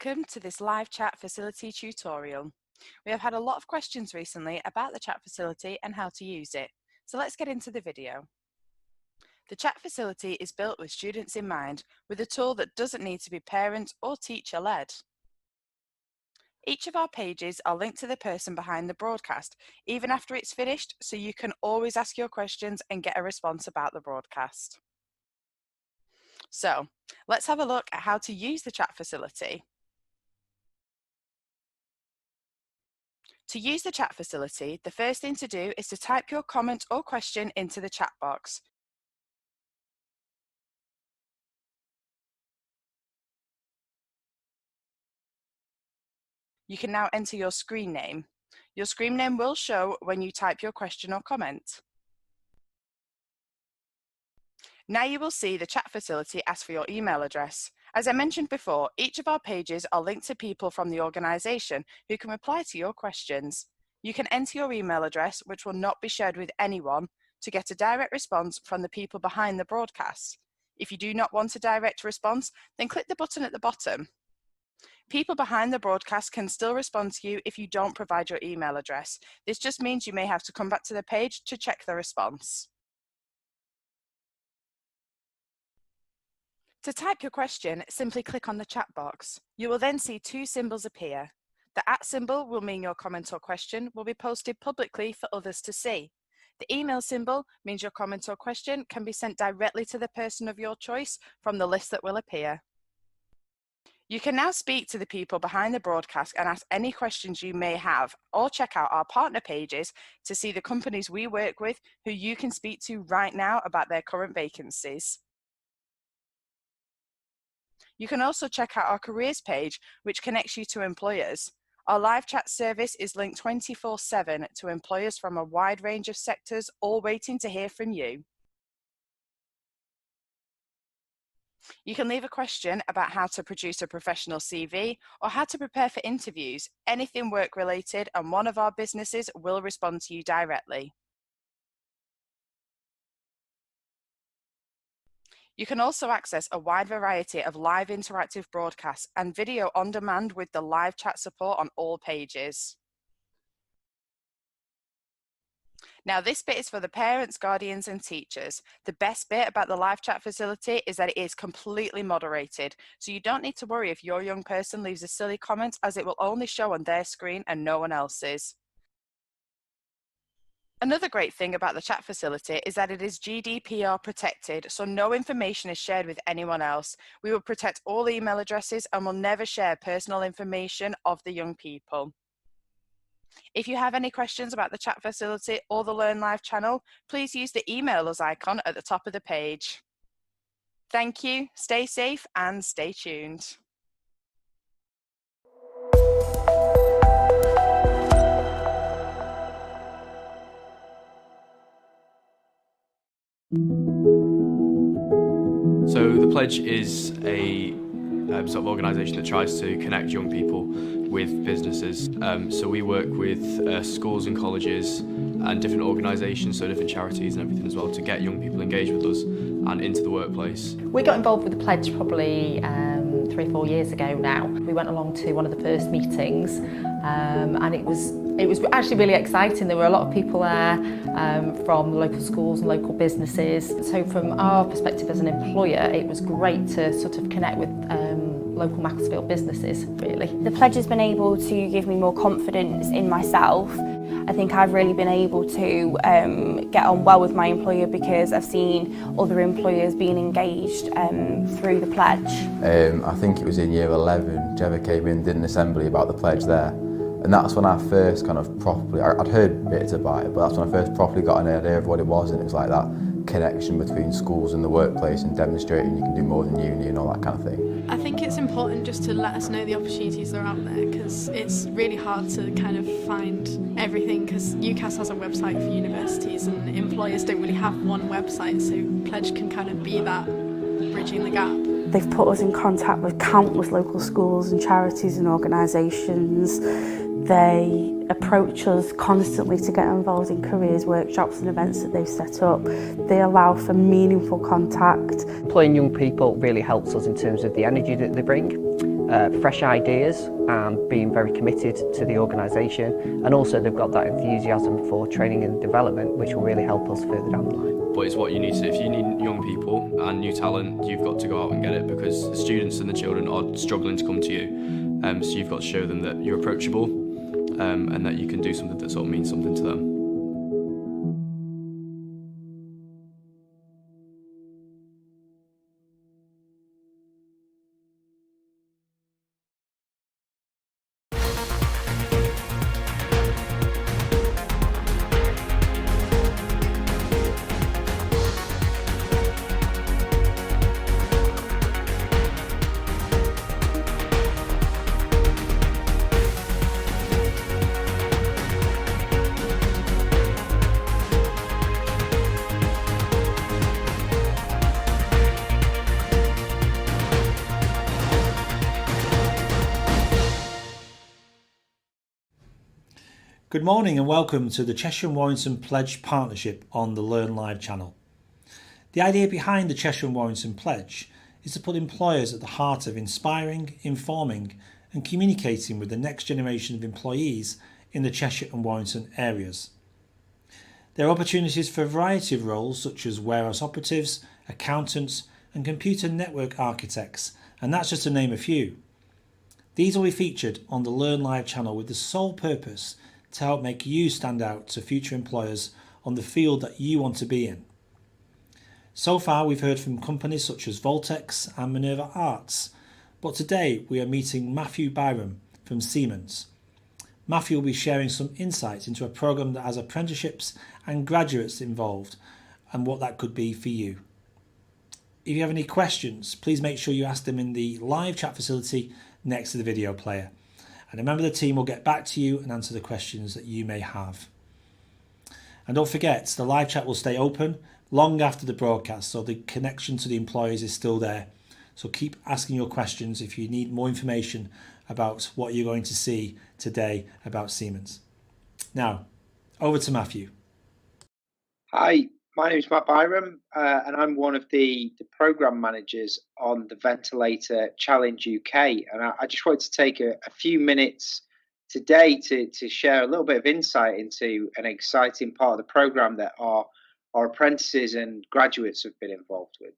Welcome to this live chat facility tutorial. We have had a lot of questions recently about the chat facility and how to use it, so let's get into the video. The chat facility is built with students in mind, with a tool that doesn't need to be parent or teacher led. Each of our pages are linked to the person behind the broadcast, even after it's finished, so you can always ask your questions and get a response about the broadcast. So let's have a look at how to use the chat facility. To use the chat facility, the first thing to do is to type your comment or question into the chat box. You can now enter your screen name. Your screen name will show when you type your question or comment. Now you will see the chat facility ask for your email address. As I mentioned before, each of our pages are linked to people from the organisation who can reply to your questions. You can enter your email address, which will not be shared with anyone, to get a direct response from the people behind the broadcast. If you do not want a direct response, then click the button at the bottom. People behind the broadcast can still respond to you if you don't provide your email address. This just means you may have to come back to the page to check the response. To type your question, simply click on the chat box. You will then see two symbols appear. The @ symbol will mean your comment or question will be posted publicly for others to see. The email symbol means your comment or question can be sent directly to the person of your choice from the list that will appear. You can now speak to the people behind the broadcast and ask any questions you may have, or check out our partner pages to see the companies we work with who you can speak to right now about their current vacancies. You can also check out our careers page, which connects you to employers. Our live chat service is linked 24/7 to employers from a wide range of sectors, all waiting to hear from you. You can leave a question about how to produce a professional CV or how to prepare for interviews, anything work related, and one of our businesses will respond to you directly. You can also access a wide variety of live interactive broadcasts and video on demand with the live chat support on all pages. Now this bit is for the parents, guardians and teachers. The best bit about the live chat facility is that it is completely moderated, so you don't need to worry if your young person leaves a silly comment, as it will only show on their screen and no one else's. Another great thing about the chat facility is that it is GDPR protected, so no information is shared with anyone else. We will protect all email addresses and will never share personal information of the young people. If you have any questions about the chat facility or the Learn Live channel, please use the email us icon at the top of the page. Thank you, stay safe and stay tuned. So the Pledge is a sort of organisation that tries to connect young people with businesses. So we work with schools and colleges and different organisations, so different charities and everything as well, to get young people engaged with us and into the workplace. We got involved with the Pledge probably 3 or 4 years ago now. We went along to one of the first meetings and it was actually really exciting. There were a lot of people there from local schools and local businesses. So from our perspective as an employer, it was great to sort of connect with local Macclesfield businesses, really. The Pledge has been able to give me more confidence in myself. I think I've really been able to get on well with my employer because I've seen other employers being engaged through the Pledge. I think it was in year 11, Trevor came in, did an assembly about the Pledge there. And that's when I first kind of properly, I'd heard bits about it, but that's when I first properly got an idea of what it was, and it was like that connection between schools and the workplace and demonstrating you can do more than uni and all that kind of thing. I think it's important just to let us know the opportunities that are out there, because it's really hard to kind of find everything, because UCAS has a website for universities and employers don't really have one website, so Pledge can kind of be that bridging the gap. They've put us in contact with countless local schools and charities and organisations. They approach us constantly to get involved in careers workshops and events that they've set up. They allow for meaningful contact. Employing young people really helps us in terms of the energy that they bring. fresh ideas and being very committed to the organisation, and also they've got that enthusiasm for training and development, which will really help us further down the line. But it's what you need to. If you need young people and new talent, you've got to go out and get it, because the students and the children are struggling to come to you. So you've got to show them that you're approachable and that you can do something that sort of means something to them. Good morning and welcome to the Cheshire and Warrington Pledge Partnership on the Learn Live channel. The idea behind the Cheshire and Warrington Pledge is to put employers at the heart of inspiring, informing and communicating with the next generation of employees in the Cheshire and Warrington areas. There are opportunities for a variety of roles such as warehouse operatives, accountants and computer network architects, and that's just to name a few. These will be featured on the Learn Live channel with the sole purpose to help make you stand out to future employers on the field that you want to be in. So far we've heard from companies such as Voltex and Minerva Arts, but today we are meeting Matthew Byram from Siemens. Matthew will be sharing some insights into a programme that has apprenticeships and graduates involved and what that could be for you. If you have any questions, please make sure you ask them in the live chat facility next to the video player. And a member of the team will get back to you and answer the questions that you may have. And don't forget, the live chat will stay open long after the broadcast, so the connection to the employees is still there. So keep asking your questions if you need more information about what you're going to see today about Siemens. Now, over to Matthew. Hi, my name is Matt Byram, and I'm one of the programme managers on the Ventilator Challenge UK. And I just wanted to take a few minutes today to share a little bit of insight into an exciting part of the programme that our apprentices and graduates have been involved with.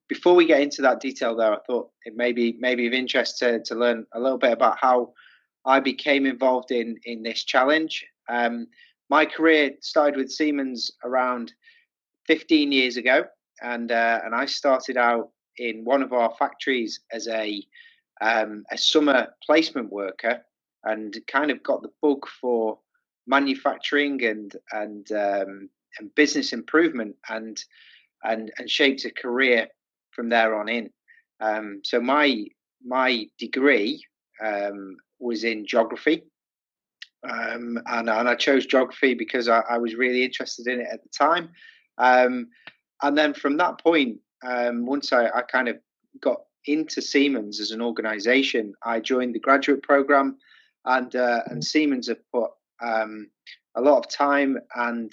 Before we get into that detail, though, I thought it may be of interest to learn a little bit about how I became involved in this challenge. My career started with Siemens around 15 years ago, and I started out in one of our factories as a summer placement worker, and kind of got the bug for manufacturing and business improvement, and shaped a career from there on in. So my degree was in geography. And I chose geography because I was really interested in it at the time. And then from that point, once I kind of got into Siemens as an organisation, I joined the graduate programme, and Siemens have put a lot of time and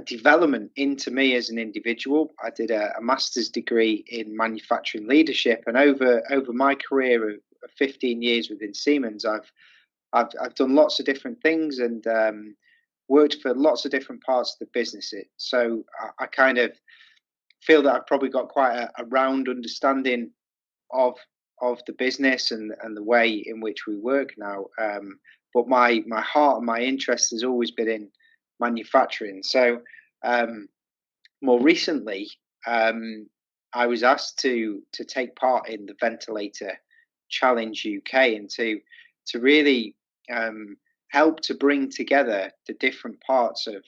development into me as an individual. I did a master's degree in manufacturing leadership, and over my career of 15 years within Siemens, I've done lots of different things and worked for lots of different parts of the business. So I kind of feel that I've probably got quite a round understanding of the business and the way in which we work now. But my heart and my interest has always been in manufacturing. So more recently, I was asked to take part in the Ventilator Challenge UK and to really help to bring together the different parts of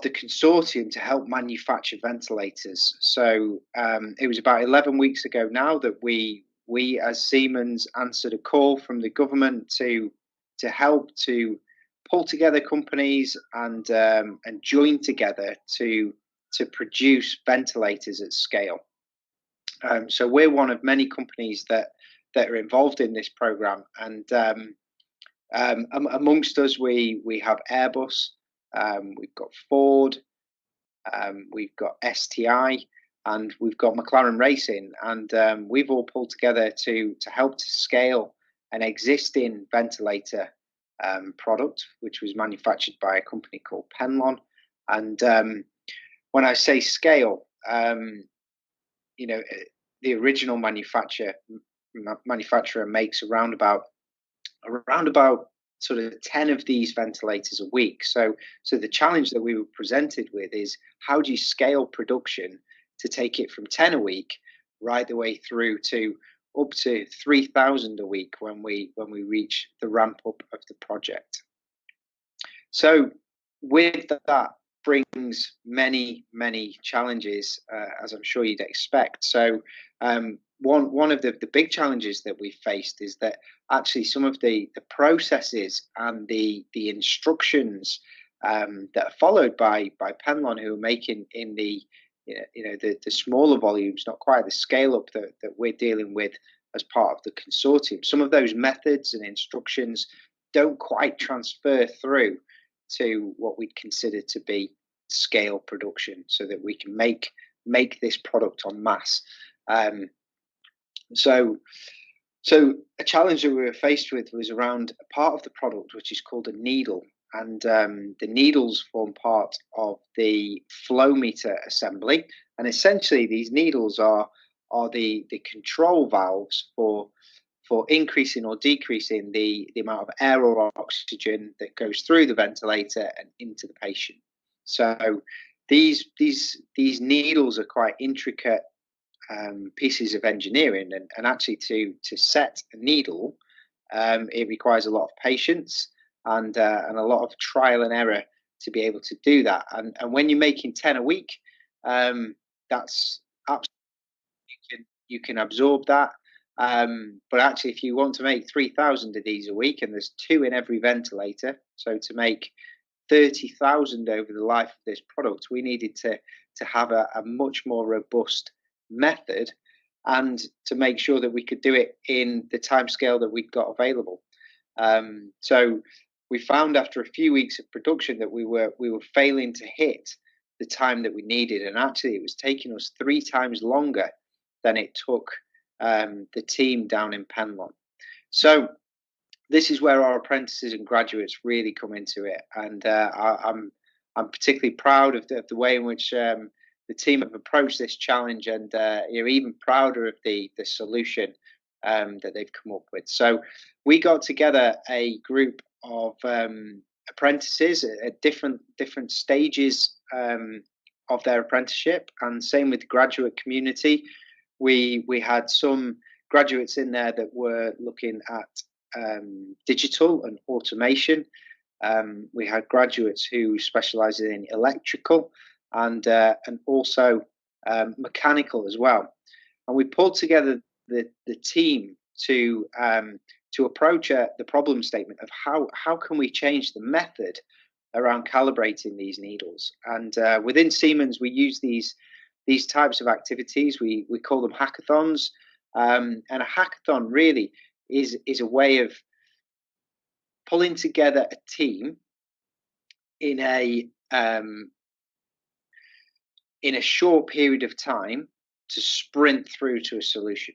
the consortium to help manufacture ventilators. So it was about 11 weeks ago now that we as Siemens answered a call from the government to help to pull together companies and join together to produce ventilators at scale. So we're one of many companies that are involved in this program, and amongst us we have Airbus, we've got Ford, we've got STI, and we've got McLaren Racing, and we've all pulled together to help to scale an existing ventilator product, which was manufactured by a company called Penlon. And when I say scale, the original manufacturer makes around about sort of 10 of these ventilators a week. So the challenge that we were presented with is, how do you scale production to take it from 10 a week right the way through to up to 3,000 a week when we reach the ramp up of the project. So with that brings many challenges, as I'm sure you'd expect. So one of the big challenges that we faced is that actually some of the processes and the instructions that are followed by Penlon, who are making in the smaller volumes, not quite the scale up that we're dealing with as part of the consortium, some of those methods and instructions don't quite transfer through to what we'd consider to be scale production, so that we can make this product en masse. So a challenge that we were faced with was around a part of the product which is called a needle, and the needles form part of the flow meter assembly, and essentially these needles are the control valves for increasing or decreasing the amount of air or oxygen that goes through the ventilator and into the patient. So these needles are quite intricate pieces of engineering, and actually to set a needle, it requires a lot of patience and a lot of trial and error to be able to do that. And when you're making 10 a week, that's absolutely, you can absorb that. But actually, if you want to make 3,000 of these a week, and there's 2 in every ventilator, so to make 30,000 over the life of this product, we needed to have a much more robust method, and to make sure that we could do it in the timescale that we'd got available. So we found after a few weeks of production that we were failing to hit the time that we needed, and actually it was taking us 3 times longer than it took the team down in Penlon. So this is where our apprentices and graduates really come into it, and I'm particularly proud of the way in which the team have approached this challenge, and you're even prouder of the solution that they've come up with. So we got together a group of apprentices at different stages of their apprenticeship, and same with the graduate community. We had some graduates in there that were looking at digital and automation. We had graduates who specialised in electrical and also mechanical as well. And we pulled together the team to approach the problem statement of how can we change the method around calibrating these needles. And within Siemens, we use these types of activities. We call them hackathons, and a hackathon really is a way of pulling together a team in a short period of time to sprint through to a solution.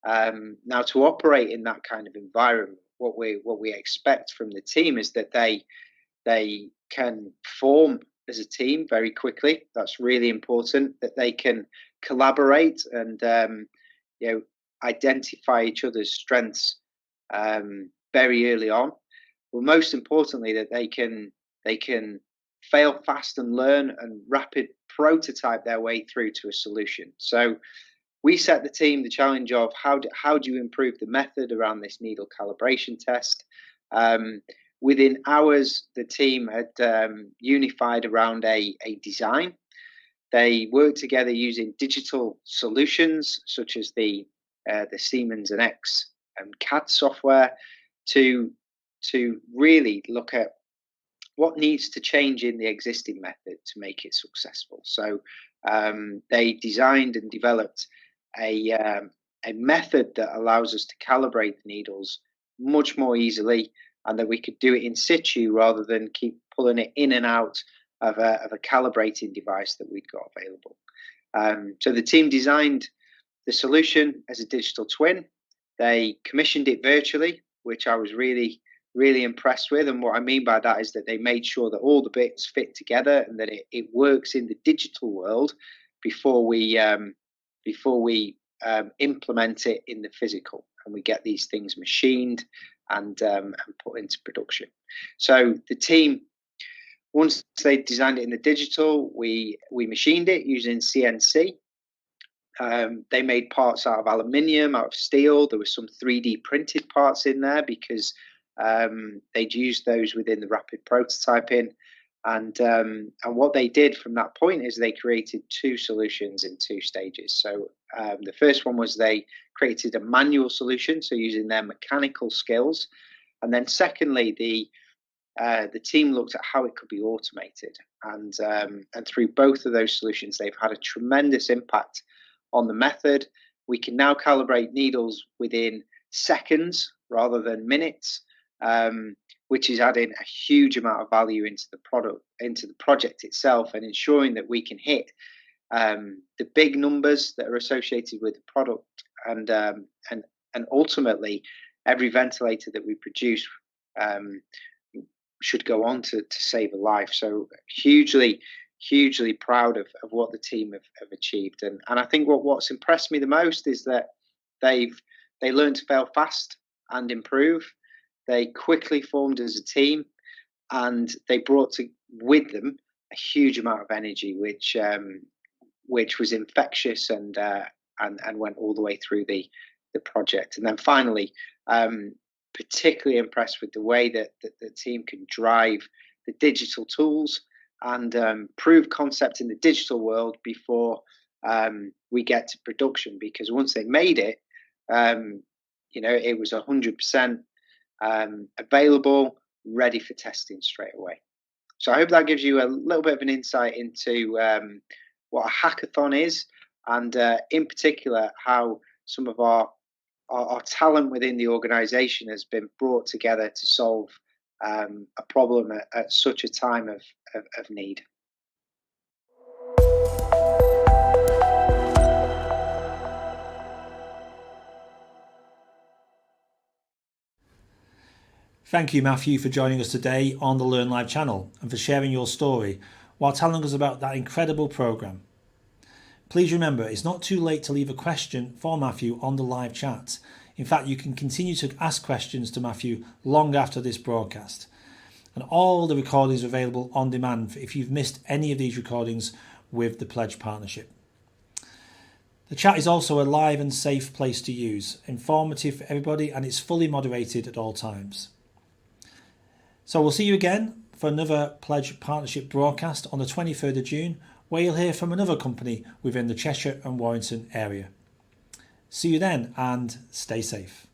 Now, to operate in that kind of environment, what we expect from the team is that they can form as a team very quickly. That's really important, that they can collaborate and identify each other's strengths very early on. But most importantly, that they can fail fast and learn and rapid prototype their way through to a solution. So we set the team the challenge of how do you improve the method around this needle calibration test. Within hours, the team had unified around a design. They worked together using digital solutions such as the Siemens NX CAD software to really look at what needs to change in the existing method to make it successful. So they designed and developed a method that allows us to calibrate the needles much more easily, and that we could do it in situ rather than keep pulling it in and out of a calibrating device that we'd got available. So the team designed the solution as a digital twin. They commissioned it virtually, which I was really impressed with. And what I mean by that is that they made sure that all the bits fit together and that it works in the digital world before we implement it in the physical, and we get these things machined and put into production. So the team, once they designed it in the digital, we machined it using CNC. They made parts out of aluminium, out of steel. There was some 3D printed parts in there because they'd used those within the rapid prototyping. And what they did from that point is they created two solutions in two stages. So the first one was they created a manual solution, so using their mechanical skills. And then secondly, the team looked at how it could be automated. And through both of those solutions, they've had a tremendous impact on the method. We can now calibrate needles within seconds rather than minutes, which is adding a huge amount of value into the project itself, and ensuring that we can hit the big numbers that are associated with the product, and ultimately every ventilator that we produce should go on to save a life. So hugely proud of what the team have achieved, and I think what's impressed me the most is that they learned to fail fast and improve. They quickly formed as a team, and they brought with them a huge amount of energy, which was infectious and went all the way through the project. And then finally, particularly impressed with the way that the team can drive the digital tools and prove concept in the digital world before we get to production. Because once they made it, it was 100% available, ready for testing straight away. So I hope that gives you a little bit of an insight into what a hackathon is, and in particular how some of our talent within the organisation has been brought together to solve a problem at such a time of need. Thank you, Matthew, for joining us today on the Learn Live channel and for sharing your story while telling us about that incredible programme. Please remember, it's not too late to leave a question for Matthew on the live chat. In fact, you can continue to ask questions to Matthew long after this broadcast. And all the recordings are available on demand if you've missed any of these recordings with the Pledge Partnership. The chat is also a live and safe place to use, informative for everybody, and it's fully moderated at all times. So we'll see you again for another Pledge Partnership broadcast on the 23rd of June, where you'll hear from another company within the Cheshire and Warrington area. See you then, and stay safe.